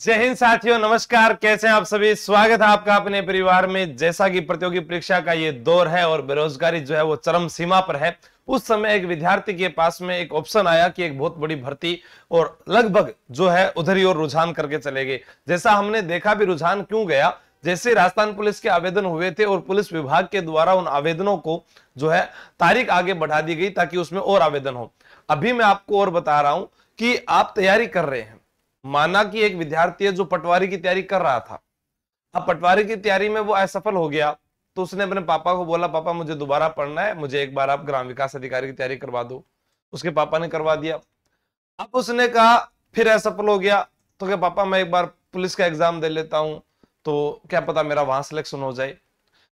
जय हिंद साथियों, नमस्कार। कैसे हैं आप सभी? स्वागत है आपका अपने परिवार में। जैसा कि प्रतियोगी परीक्षा का ये दौर है और बेरोजगारी जो है वो चरम सीमा पर है, उस समय एक विद्यार्थी के पास में एक ऑप्शन आया कि एक बहुत बड़ी भर्ती, और लगभग जो है उधर ही और रुझान करके चले गए। जैसा हमने देखा भी रुझान क्यों गया, जैसे राजस्थान पुलिस के आवेदन हुए थे और पुलिस विभाग के द्वारा उन आवेदनों को जो है तारीख आगे बढ़ा दी गई ताकि उसमें और आवेदन हो। अभी मैं आपको और बता रहा हूं कि आप तैयारी कर रहे हैं। माना कि एक विद्यार्थी है जो पटवारी की तैयारी कर रहा था। अब पटवारी की तैयारी में वो असफल हो गया, तो उसने अपने पापा को बोला, पापा मुझे दोबारा पढ़ना है, मुझे एक बार आप ग्राम विकास अधिकारी की तैयारी करवा दो। उसके पापा ने करवा दिया। अब उसने कहा, फिर असफल हो गया, तो क्या पापा मैं एक बार पुलिस का एग्जाम दे लेता हूं, तो क्या पता मेरा वहां सिलेक्शन हो जाए।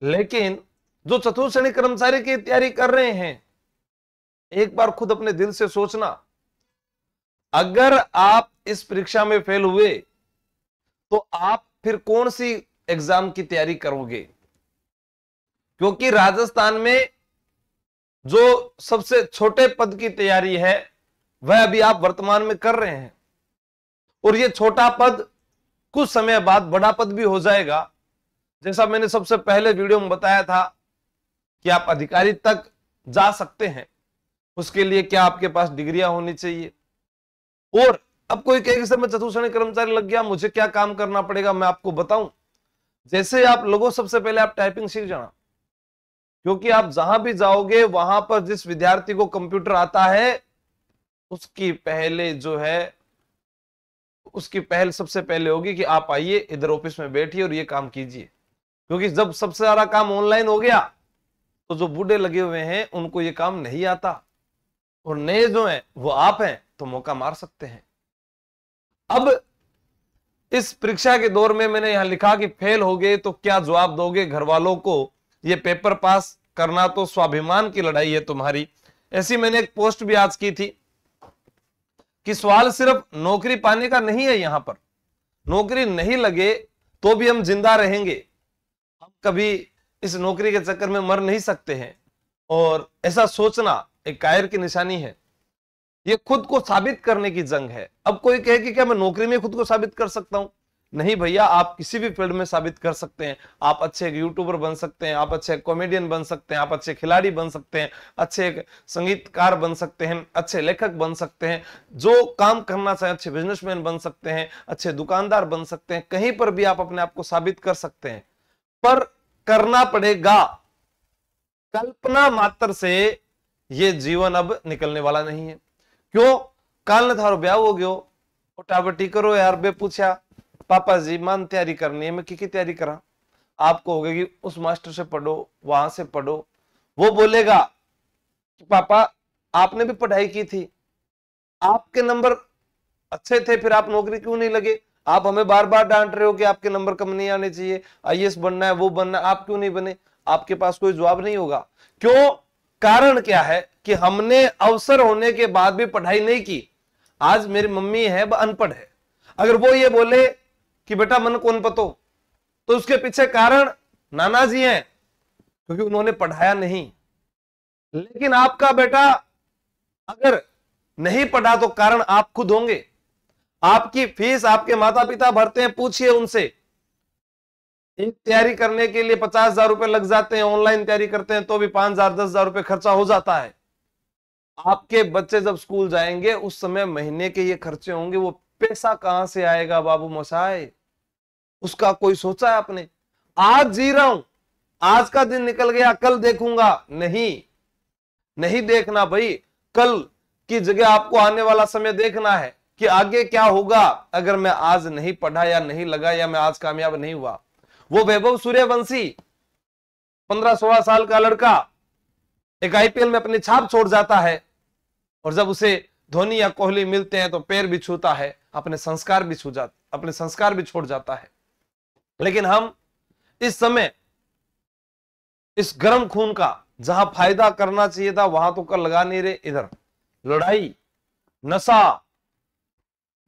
लेकिन जो चतुर्थ श्रेणी कर्मचारी की तैयारी कर रहे हैं, एक बार खुद अपने दिल से सोचना, अगर आप इस परीक्षा में फेल हुए तो आप फिर कौन सी एग्जाम की तैयारी करोगे? क्योंकि राजस्थान में जो सबसे छोटे पद की तैयारी है वह अभी आप वर्तमान में कर रहे हैं, और यह छोटा पद कुछ समय बाद बड़ा पद भी हो जाएगा। जैसा मैंने सबसे पहले वीडियो में बताया था कि आप अधिकारी तक जा सकते हैं, उसके लिए क्या आपके पास डिग्रियां होनी चाहिए। और अब कोई कहेगा सर मैं चतुर्थ श्रेणी कर्मचारी लग गया, मुझे क्या काम करना पड़ेगा? मैं आपको बताऊं, जैसे आप लोगों, सबसे पहले आप टाइपिंग सीख जाना, क्योंकि आप जहां भी जाओगे वहां पर जिस विद्यार्थी को कंप्यूटर आता है उसकी पहले जो है उसकी पहल सबसे पहले होगी कि आप आइए इधर ऑफिस में बैठिए और ये काम कीजिए। क्योंकि जब सबसे सारा काम ऑनलाइन हो गया तो जो बूढ़े लगे हुए हैं उनको ये काम नहीं आता, और नए जो हैं वो आप हैं, तो मौका मार सकते हैं। अब इस परीक्षा के दौर में मैंने यहां लिखा कि फेल हो गए तो क्या जवाब दोगे घर वालों को? ये पेपर पास करना तो स्वाभिमान की लड़ाई है तुम्हारी। ऐसी मैंने एक पोस्ट भी आज की थी कि सवाल सिर्फ नौकरी पाने का नहीं है। यहां पर नौकरी नहीं लगे तो भी हम जिंदा रहेंगे, हम कभी इस नौकरी के चक्कर में मर नहीं सकते हैं। और ऐसा सोचना एक कायर की निशानी है। ये खुद को साबित करने की जंग है। अब कोई कहे कि क्या मैं नौकरी में खुद को साबित कर सकता हूं? नहीं भैया, आप किसी भी फील्ड में साबित कर सकते हैं। आप अच्छे यूट्यूबर बन सकते हैं, आप अच्छे कॉमेडियन बन सकते हैं, आप अच्छे खिलाड़ी बन सकते हैं, अच्छे संगीतकार बन सकते हैं, अच्छे लेखक बन सकते हैं, जो काम करना चाहे अच्छे बिजनेसमैन बन सकते हैं, अच्छे दुकानदार बन सकते हैं। कहीं पर भी आप अपने आप को साबित कर सकते हैं, पर करना पड़ेगा। कल्पना मात्र से ये जीवन अब निकलने वाला नहीं है। क्यों? काल ने थारो ब्याह हो गयो, टावटी करो यार। बे पूछा, पापा जी मान तैयारी करनी है, मैं की तैयारी करा? आपको होगा कि उस मास्टर से पढ़ो, वहां से पढ़ो। वो बोलेगा कि पापा आपने भी पढ़ाई की थी, आपके नंबर अच्छे थे, फिर आप नौकरी क्यों नहीं लगे? आप हमें बार बार डांट रहे हो कि आपके नंबर कम नहीं आने चाहिए, आईएएस बनना है, वो बनना है, आप क्यों नहीं बने? आपके पास कोई जवाब नहीं होगा। क्यों? कारण क्या है कि हमने अवसर होने के बाद भी पढ़ाई नहीं की। आज मेरी मम्मी है, वह अनपढ़ है, अगर वो ये बोले कि बेटा मन कौन पतो, तो उसके पीछे कारण नाना जी हैं, क्योंकि उन्होंने पढ़ाया नहीं। लेकिन आपका बेटा अगर नहीं पढ़ा तो कारण आप खुद होंगे। आपकी फीस आपके माता पिता भरते हैं, पूछिए उनसे। एक तैयारी करने के लिए 50,000 रुपए लग जाते हैं, ऑनलाइन तैयारी करते हैं तो भी 5,000 10,000 रुपए खर्चा हो जाता है। आपके बच्चे जब स्कूल जाएंगे उस समय महीने के ये खर्चे होंगे, वो पैसा कहां से आएगा बाबू मसाए? उसका कोई सोचा है आपने? आज जी रहा हूं, आज का दिन निकल गया, कल देखूंगा, नहीं, नहीं देखना भाई। कल की जगह आपको आने वाला समय देखना है कि आगे क्या होगा अगर मैं आज नहीं पढ़ा या नहीं लगा, या मैं आज कामयाब नहीं हुआ। वो वैभव सूर्यवंशी 15-16 साल का लड़का एक आईपीएल में अपनी छाप छोड़ जाता है, और जब उसे धोनी या कोहली मिलते हैं तो पैर भी छूता है, अपने संस्कार भी छोड़ जाता है। लेकिन हम इस समय इस गर्म खून का जहां फायदा करना चाहिए था वहां तो कर लगा नहीं रहे। इधर लड़ाई, नशा,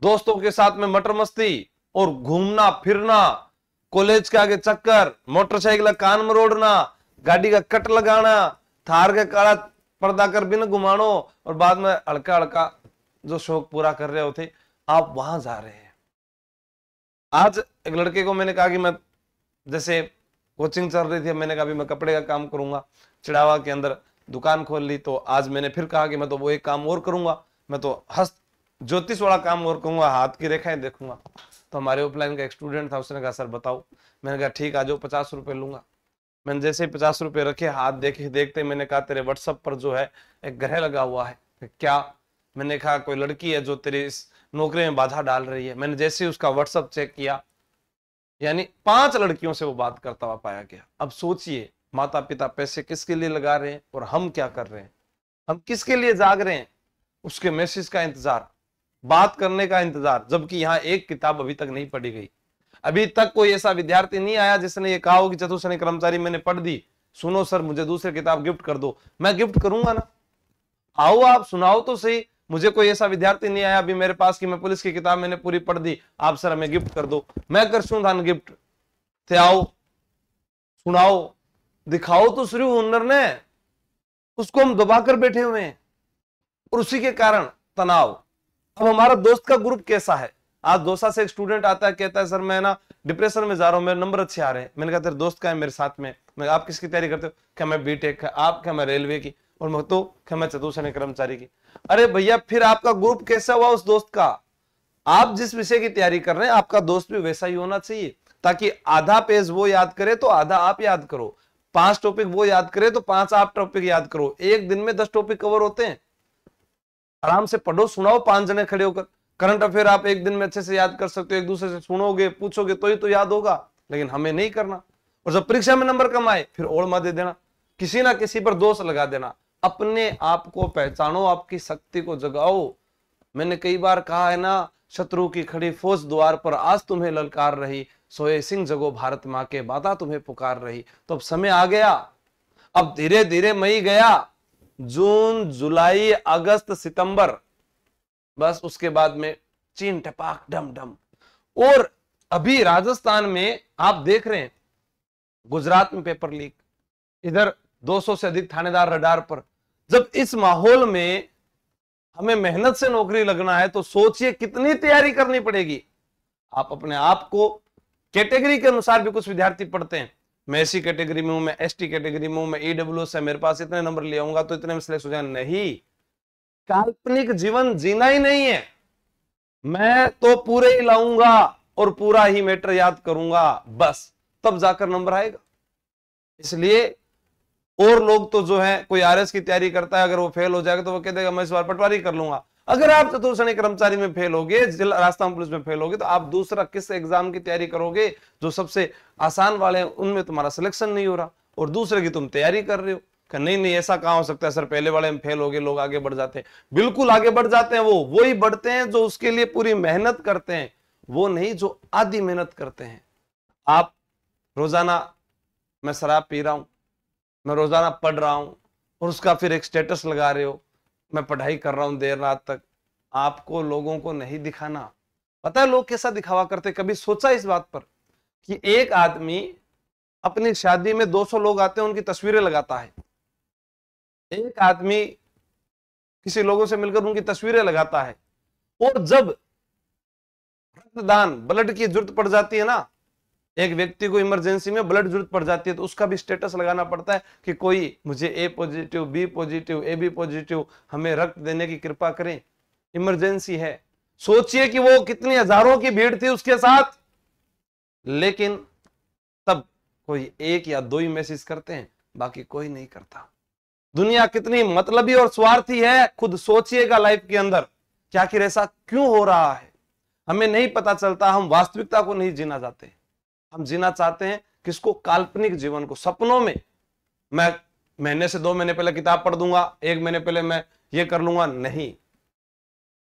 दोस्तों के साथ में मटर मस्ती और घूमना फिरना, कॉलेज के आगे चक्कर, मोटरसाइकिल कान मरोड़ना, गाड़ी का कट लगाना, थार के काला पर्दा कर बिन घुमानो, और बाद में हल्का हल्का जो शौक पूरा कर रहे होते, आप वहां जा रहे हैं। आज एक लड़के को मैंने कहा कि मैं, जैसे कोचिंग चल रही थी, मैंने कहा भी मैं कपड़े का काम करूंगा, चिड़ावा के अंदर दुकान खोल ली। तो आज मैंने फिर कहा कि मैं तो वो एक काम और करूंगा, मैं तो हस्त ज्योतिष वाला काम और करूंगा, हाथ की रेखाएं देखूंगा। तो हमारे ऑफलाइन का एक स्टूडेंट था, उसने कहा सर बताओ। मैंने कहा ठीक, आ जाओ, 50 रुपए लूंगा। मैंने जैसे 50 रुपए रखे, हाथ देखे देखते मैंने कहा तेरे व्हाट्सएप पर जो है एक ग्रह लगा हुआ है। क्या? मैंने कहा कोई लड़की है जो तेरी इस नौकरी में बाधा डाल रही है। मैंने जैसे ही उसका व्हाट्सएप चेक किया, यानी 5 लड़कियों से वो बात करता हुआ पाया गया। अब सोचिए, माता पिता पैसे किसके लिए लगा रहे हैं और हम क्या कर रहे हैं? हम किसके लिए जाग रहे हैं? उसके मैसेज का इंतजार, बात करने का इंतजार, जबकि यहाँ एक किताब अभी तक नहीं पढ़ी गई। अभी तक कोई ऐसा विद्यार्थी नहीं आया जिसने ये कहा हो कि चतुर्श्रेणी कर्मचारी मैंने पढ़ दी, सुनो सर मुझे दूसरी किताब गिफ्ट कर दो। मैं गिफ्ट करूंगा ना, आओ आप सुनाओ तो सही। मुझे कोई ऐसा विद्यार्थी नहीं आया अभी मेरे पास कि मैं पुलिस की किताब मैंने पूरी पढ़ दी, आप सर हमें गिफ्ट कर दो। मैं कर सूं धान गिफ्ट थे, आओ सुनाओ, दिखाओ तो शुरू हुनर ने। उसको हम दबाकर बैठे हुए हैं और उसी के कारण तनाव। अब हमारा दोस्त का ग्रुप कैसा है? आज दोसा से एक स्टूडेंट आता है, कहता है सर मैं ना डिप्रेशन में जा रहा हूं, मेरे नंबर अच्छे आ रहे हैं। मैंने कहा तेरे दोस्त का है मेरे साथ में? मैं आप किसकी तैयारी करते हो? क्या मैं बीटेक का। आप? क्या मैं रेलवे की। और मैं तो क्या मैं चतुर्श्रेणी कर्मचारी की। अरे भैया फिर आपका ग्रुप कैसा हुआ उस दोस्त का? आप जिस विषय की तैयारी कर रहे हैं आपका दोस्त भी वैसा ही होना चाहिए, ताकि आधा पेज वो याद करे तो आधा आप याद करो, 5 टॉपिक वो याद करे तो 5 आप टॉपिक याद करो। एक दिन में 10 टॉपिक कवर होते हैं। आराम से पढ़ो, सुनाओ 5 जने खड़े होकर। करंट अफेयर आप एक दिन में अच्छे से याद कर सकते हो, एक दूसरे से सुनोगे पूछोगे तो ही तो याद होगा, लेकिन हमें नहीं करना। और जब परीक्षा में नंबर कम आए फिर ओढ़ दे देना, किसी ना किसी पर दोष लगा देना। अपने आप को पहचानो, आपकी शक्ति को जगाओ। मैंने कई बार कहा है ना, शत्रु की खड़ी फौज द्वार पर आज तुम्हें ललकार रही, सोए सिंह जगो भारत मां के बाधा तुम्हें पुकार रही। तो अब समय आ गया, अब धीरे धीरे मई गया, जून जुलाई अगस्त सितंबर, बस उसके बाद में चीन टपाक डम डम। और अभी राजस्थान में आप देख रहे हैं, गुजरात में पेपर लीक, इधर 200 से अधिक थानेदार रडार पर। जब इस माहौल में हमें मेहनत से नौकरी लगना है तो सोचिए कितनी तैयारी करनी पड़ेगी। आप अपने आप को कैटेगरी के अनुसार भी कुछ विद्यार्थी पढ़ते हैं, मैं एससी कैटेगरी में हूं, मैं एसटी कैटेगरी में हूं, मैं ईडब्ल्यूएस है, मेरे पास इतने नंबर ले आऊंगा तो इतने में सिलेक्ट हो जाए। नहीं, काल्पनिक जीवन जीना ही नहीं है। मैं तो पूरे ही लाऊंगा और पूरा ही मैटर याद करूंगा, बस तब जाकर नंबर आएगा। इसलिए और लोग तो जो है, कोई आरएस की तैयारी करता है, अगर वो फेल हो जाएगा तो वो कह देगा मैं इस बार पटवारी कर लूंगा। अगर आप चतुर्श्रेणी कर्मचारी में फेल होगे, जिला राजस्थान पुलिस में फेल होगे, तो आप दूसरा किस एग्जाम की तैयारी करोगे? जो सबसे आसान वाले हैं उनमें तुम्हारा सिलेक्शन नहीं हो रहा और दूसरे की तुम तैयारी कर रहे हो। कि नहीं नहीं ऐसा कहां हो सकता है सर, पहले वाले में फेल हो गए, लोग आगे बढ़ जाते हैं। बिल्कुल आगे बढ़ जाते हैं, वो ही बढ़ते हैं जो उसके लिए पूरी मेहनत करते हैं, वो नहीं जो आधी मेहनत करते हैं। आप रोजाना, मैं शराब पी रहा हूं, मैं रोजाना पढ़ रहा हूं और उसका फिर एक स्टेटस लगा रहे हो, मैं पढ़ाई कर रहा हूं देर रात तक। आपको लोगों को नहीं दिखाना। पता है लोग कैसा दिखावा करते? कभी सोचा इस बात पर कि एक आदमी अपनी शादी में 200 लोग आते हैं, उनकी तस्वीरें लगाता है। एक आदमी किसी लोगों से मिलकर उनकी तस्वीरें लगाता है, और जब रक्तदान ब्लड की जरूरत पड़ जाती है ना, एक व्यक्ति को इमरजेंसी में ब्लड जरूरत पड़ जाती है, तो उसका भी स्टेटस लगाना पड़ता है कि कोई मुझे A positive, B positive, A B positive, हमें रक्त देने की कृपा करें, इमरजेंसी है। सोचिए कि वो कितनी हजारों की भीड़ थी उसके साथ, लेकिन तब कोई 1 या 2 ही मैसेज करते हैं, बाकी कोई नहीं करता। दुनिया कितनी मतलबी और स्वार्थी है, खुद सोचिएगा लाइफ के अंदर कि आखिर ऐसा क्यों हो रहा है। हमें नहीं पता चलता, हम वास्तविकता को नहीं जीना चाहते। हम जीना चाहते हैं किसको? काल्पनिक जीवन को। सपनों में मैं महीने से 2 महीने पहले किताब पढ़ दूंगा, 1 महीने पहले मैं ये कर लूंगा, नहीं।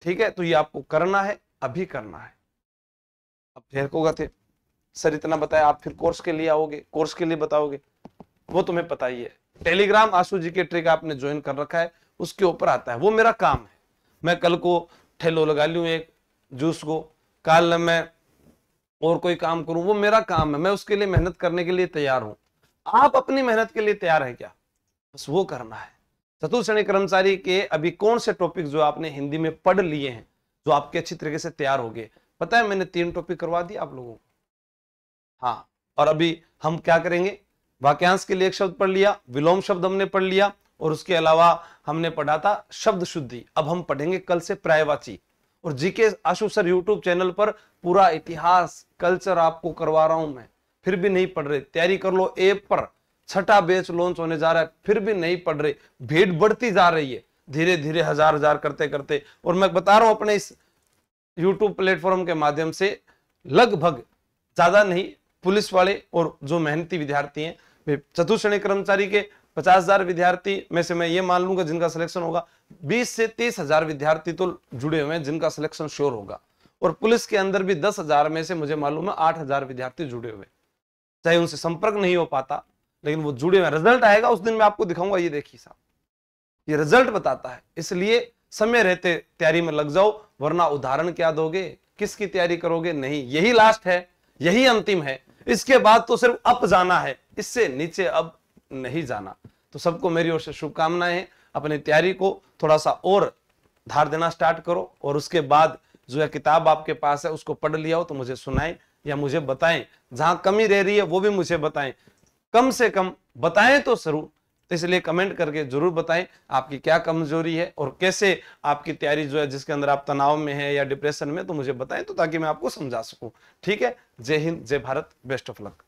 ठीक है, तो ये आपको करना है, अभी करना है। अब फिर को थे सर इतना बताया, आप फिर कोर्स के लिए आओगे, कोर्स के लिए बताओगे, वो तुम्हें पता ही है। टेलीग्राम आशु जी के ट्रिक आपने ज्वाइन कर रखा है, उसके ऊपर आता है, वो मेरा काम है। मैं कल को ठेलो लगा लूं एक जूस को, कल मैं और कोई काम करूं, वो मेरा काम है। मैं उसके लिए मेहनत करने के लिए तैयार हूं। आप अपनी मेहनत के लिए तैयार है क्या? बस वो करना है। चतुर्श्रेणी कर्मचारी के अभी कौन से टॉपिक जो आपने हिंदी में पढ़ लिए हैं, जो आपके अच्छी तरीके से तैयार हो गए, पता है मैंने 3 टॉपिक करवा दिया आप लोगों को। हाँ, और अभी हम क्या करेंगे, वाक्यांश के लिए एक शब्द पढ़ लिया, विलोम शब्द हमने पढ़ लिया, और उसके अलावा हमने पढ़ा था शब्द शुद्धि। अब हम पढ़ेंगे कल से पर्यायवाची। और जीके आशु सर यूट्यूब चैनल पर पूरा इतिहास कल्चर आपको करवा रहा हूं मैं, फिर भी नहीं पढ़ रहे, तैयारी कर लो। ऐप पर 6ठा बैच लॉन्च होने जा रहा है, फिर भी नहीं पढ़ रहे, भीड़ बढ़ती जा रही है धीरे धीरे, हजार करते करते। और मैं बता रहा हूं अपने इस यूट्यूब प्लेटफॉर्म के माध्यम से लगभग, ज्यादा नहीं, पुलिस वाले और जो मेहनती विद्यार्थी हैं, चतुर्थ श्रेणी कर्मचारी के 50,000 विद्यार्थी में से मैं ये मान लूंगा जिनका सिलेक्शन होगा, 20 से 30,000 विद्यार्थी तो जुड़े हुए हैं जिनका सिलेक्शन श्योर होगा। और पुलिस के अंदर भी 10,000 में से मुझे मालूम है 8,000 विद्यार्थी जुड़े हुए, चाहे उनसे संपर्क नहीं हो पाता, लेकिन वो जुड़े हुए। रिजल्ट आएगा उस दिन मैं आपको दिखाऊंगा, ये देखिए साहब, ये रिजल्ट बताता है। इसलिए समय रहते तैयारी में लग जाओ, वरना उदाहरण क्या दोगे, किसकी तैयारी करोगे? नहीं, यही लास्ट है, यही अंतिम है, इसके बाद तो सिर्फ अप जाना है, इससे नीचे अब नहीं जाना। तो सबको मेरी ओर से शुभकामनाएं हैं। अपनी तैयारी को थोड़ा सा और धार देना स्टार्ट करो, और उसके बाद जो है किताब आपके पास है उसको पढ़ लिया हो तो मुझे सुनाएं या मुझे बताएं, जहां कमी रह रही है वो भी मुझे बताएं, कम से कम बताएं तो जरूर। तो इसलिए कमेंट करके जरूर बताएं आपकी क्या कमजोरी है और कैसे आपकी तैयारी जो है, जिसके अंदर आप तनाव में है या डिप्रेशन में, तो मुझे बताएं, तो ताकि मैं आपको समझा सकूं। ठीक है, जय हिंद, जय भारत, बेस्ट ऑफ लक।